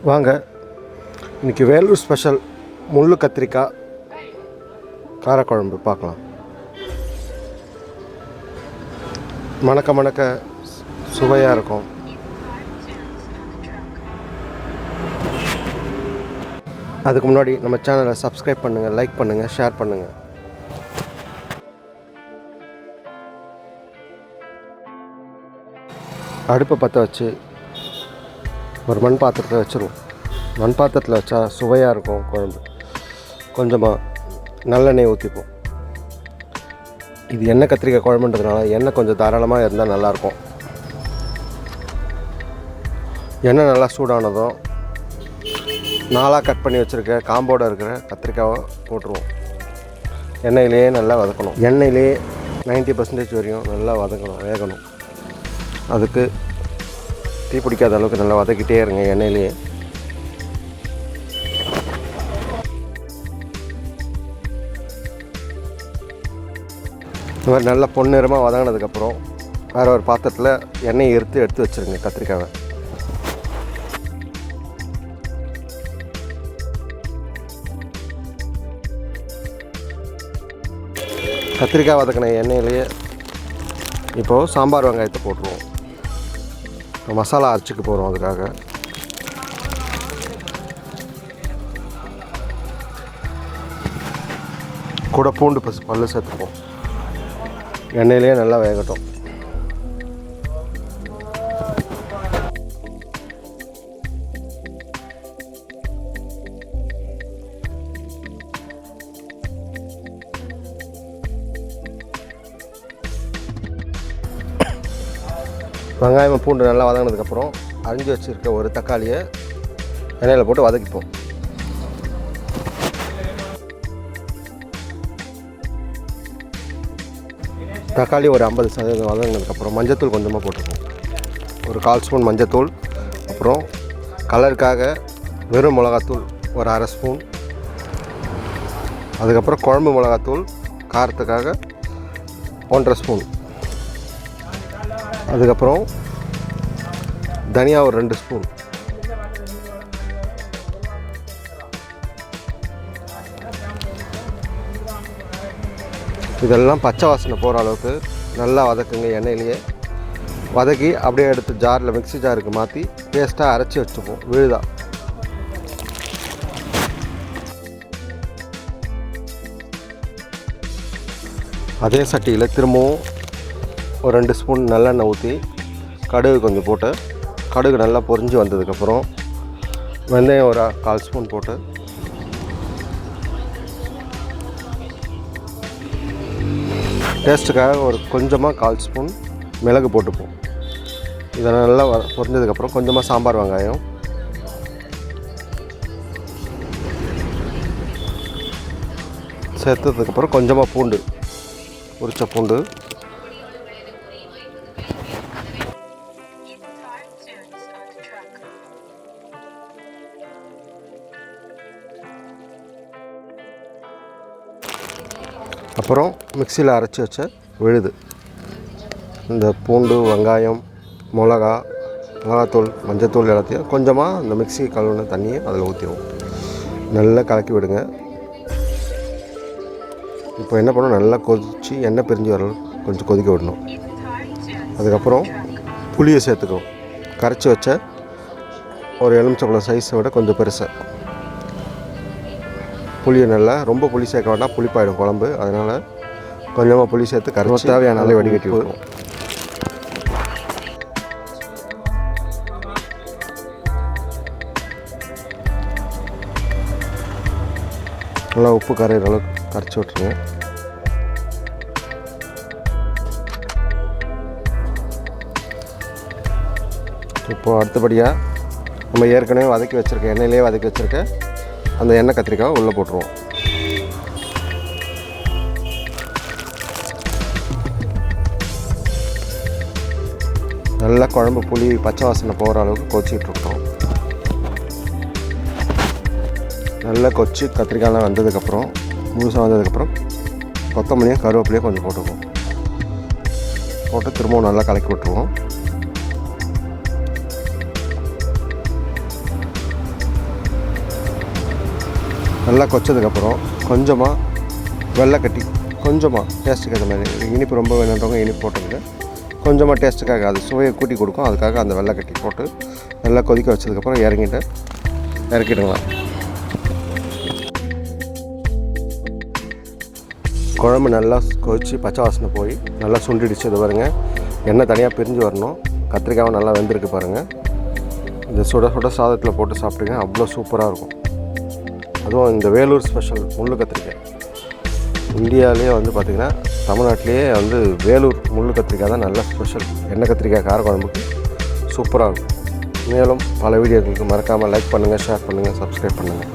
வாங்க இன்றைக்கி வேலூர் ஸ்பெஷல் முள்ளு கத்திரிக்காய் காரக்குழம்பு பார்க்கலாம். மணக்க மணக்க சுவையாக இருக்கும். அதுக்கு முன்னாடி நம்ம சேனலை சப்ஸ்கிரைப் பண்ணுங்கள், லைக் பண்ணுங்கள், ஷேர் பண்ணுங்கள். அடுப்பை பற்ற வச்சு ஒரு மண் பாத்திரத்தில் வச்சுருவோம். மண் பாத்திரத்தில் வச்சா சுவையாக இருக்கும் குழம்பு. கொஞ்சமாக நல்லெண்ணெய் ஊற்றிப்போம். இது எண்ணெய் கத்திரிக்காய் குழம்புன்றதுனால எண்ணெய் கொஞ்சம் தாராளமாக இருந்தால் நல்லாயிருக்கும். எண்ணெய் நல்லா சூடானதும் நாளாக கட் பண்ணி வச்சுருக்க காம்போடு இருக்கிற கத்திரிக்காவை போட்டுருவோம். எண்ணெயிலே நல்லா வதக்கணும். எண்ணெயிலே 90% வரையும் நல்லா வேகணும். அதுக்கு தீ பிடிக்காத அளவுக்கு நல்லா வதக்கிட்டே இருங்க எண்ணெயிலேயே. இந்த மாதிரி நல்லா பொன்னிறமாக வதங்கினதுக்கப்புறம் வேறு ஒரு பாத்திரத்தில் எண்ணெயை எடுத்து வச்சுருங்க கத்திரிக்காவை. கத்திரிக்காய் வதக்கின எண்ணெயிலேயே இப்போது சாம்பார் வெங்காயத்தை போட்டுருவோம். மசாலா அரைச்சிக்க போகிறோம். அதுக்காக கூட பூண்டு பல்லு சேர்த்துப்போம். எண்ணெயிலே நல்லா வேகட்டும். வெங்காயம் பூண்டு நல்லா வதங்கினதுக்கப்புறம் அரிஞ்சு வச்சுருக்க ஒரு தக்காளியை எண்ணெயில் போட்டு வதக்கிப்போம். தக்காளி ஒரு 50% வதங்கினதுக்கப்புறம் மஞ்சத்தூள் கொஞ்சமாக போட்டுப்போம். ஒரு 1/4 ஸ்பூன் மஞ்சத்தூள், அப்புறம் கலருக்காக வெறும் மிளகாத்தூள் ஒரு 1/2 ஸ்பூன், அதுக்கப்புறம் குழம்பு மிளகாத்தூள் காரத்துக்காக 1/2 ஸ்பூன், அதுக்கப்புறம் தனியா ஒரு 2 ஸ்பூன், இதெல்லாம் பச்சை வாசனை போகிற அளவுக்கு நல்லா வதக்குங்க. எண்ணெயிலேயே வதக்கி அப்படியே எடுத்து ஜாரில் மிக்ஸி ஜாருக்கு மாற்றி பேஸ்ட்டாக அரைச்சி வச்சுப்போம் விழுதா. அதே சட்டியில் திரும்பவும் ஒரு 2 ஸ்பூன் நல்லெண்ணெய் ஊற்றி கடுகு கொஞ்சம் போட்டு, கடுகு நல்லா பொரிஞ்சு வந்ததுக்கப்புறம் வெந்தயம் ஒரு 1/4 ஸ்பூன் போட்டு, டேஸ்ட்டுக்காக ஒரு கொஞ்சமாக 1/4 ஸ்பூன் மிளகு போட்டுப்போம். இதை நல்லா பொரிஞ்சதுக்கப்புறம் கொஞ்சமாக சாம்பார் வெங்காயம், சேர்த்ததுக்கப்புறம் கொஞ்சமாக பூண்டு, உரிச்ச பூண்டு, அப்புறம் மிக்சியில் அரைச்சி வச்ச விழுது. இந்த பூண்டு, வெங்காயம், மிளகாத்தூள், மஞ்சத்தூள் எல்லாத்தையும் கொஞ்சமாக இந்த மிக்ஸி கழுவுன தண்ணியை அதில் ஊற்றிடுவோம். நல்லா கலக்கி விடுங்க. இப்போ என்ன பண்ணணும், நல்லா கொதித்து எண்ணெய் பிரிஞ்சு வர கொஞ்சம் கொதிக்க விடணும். அதுக்கப்புறம் புளியை சேர்த்துக்குவோம். கரைச்சி வச்ச ஒரு எலுமிச்சம்பழம் சைஸை விட கொஞ்சம் பெருசாக புளியை நல்லா, ரொம்ப புளி சேர்க்க வேண்டாம், புளிப்பாயிடும் குழம்பு. அதனால் கொஞ்சமாக புளி சேர்த்து கரைச்சி தேவையானாலே வடிகட்டி விடுவோம். நல்லா உப்பு கரையிற அளவுக்கு கரைச்சி விட்ருங்க. இப்போது அடுத்தபடியாக நம்ம ஏற்கனவே வதக்கி வச்சுருக்க எண்ணெயிலே வதக்கி வச்சுருக்க அந்த எண்ணெய் கத்திரிக்காய் உள்ளே போட்டுருவோம். நல்லா குழம்பு புளி பச்சை வாசனை போகிற அளவுக்கு கொச்சிக்கிட்டுருக்கோம். நல்லா கொச்சி கத்திரிக்காயெலாம் வந்ததுக்கப்புறம், முழுசாக வந்ததுக்கப்புறம் கொத்தமல்லியும் கருவேப்பிலையும் கொஞ்சம் போட்டுக்குவோம். போட்டு திரும்பவும் நல்லா கலக்கி விட்டுருவோம். நல்லா கொச்சதுக்கப்புறம் கொஞ்சமாக வெள்ளைக்கட்டி, கொஞ்சமாக டேஸ்ட்டுக்கு ஏற்ற மாதிரி, இனிப்பு ரொம்ப வேணுன்றவங்க இனிப்பு போட்டுங்க, கொஞ்சமாக டேஸ்ட்டுக்காக அது சுவையை கூட்டி கொடுக்கும், அதுக்காக அந்த வெள்ளைக்கட்டி போட்டு நல்லா கொதிக்க வச்சதுக்கப்புறம் இறக்கிடுங்களா. குழம்பு நல்லா கொதித்து பச்சை வாசனை போய் நல்லா சுண்டிடுச்சு. இது பாருங்கள், எண்ணெய் தனியாக பிரிஞ்சு வரணும். கத்திரிக்காவும் நல்லா வெந்திருக்கு பாருங்கள். இந்த சுட சுட சாதத்தில் போட்டு சாப்பிட்டுங்க, அவ்வளோ சூப்பராக இருக்கும். அதுவும் இந்த வேலூர் ஸ்பெஷல் முள்ளு கத்திரிக்காய். இந்தியாவிலேயே வந்து பார்த்திங்கன்னா தமிழ்நாட்டிலேயே வந்து வேலூர் முள்ளு கத்திரிக்காய் தான் நல்ல ஸ்பெஷல். எண்ணெய் கத்திரிக்காய் கார குழம்புக்கு சூப்பராக இருக்கும். மேலும் பல வீடியோக்களுக்கு மறக்காமல் லைக் பண்ணுங்கள், ஷேர் பண்ணுங்கள், சப்ஸ்கிரைப் பண்ணுங்கள்.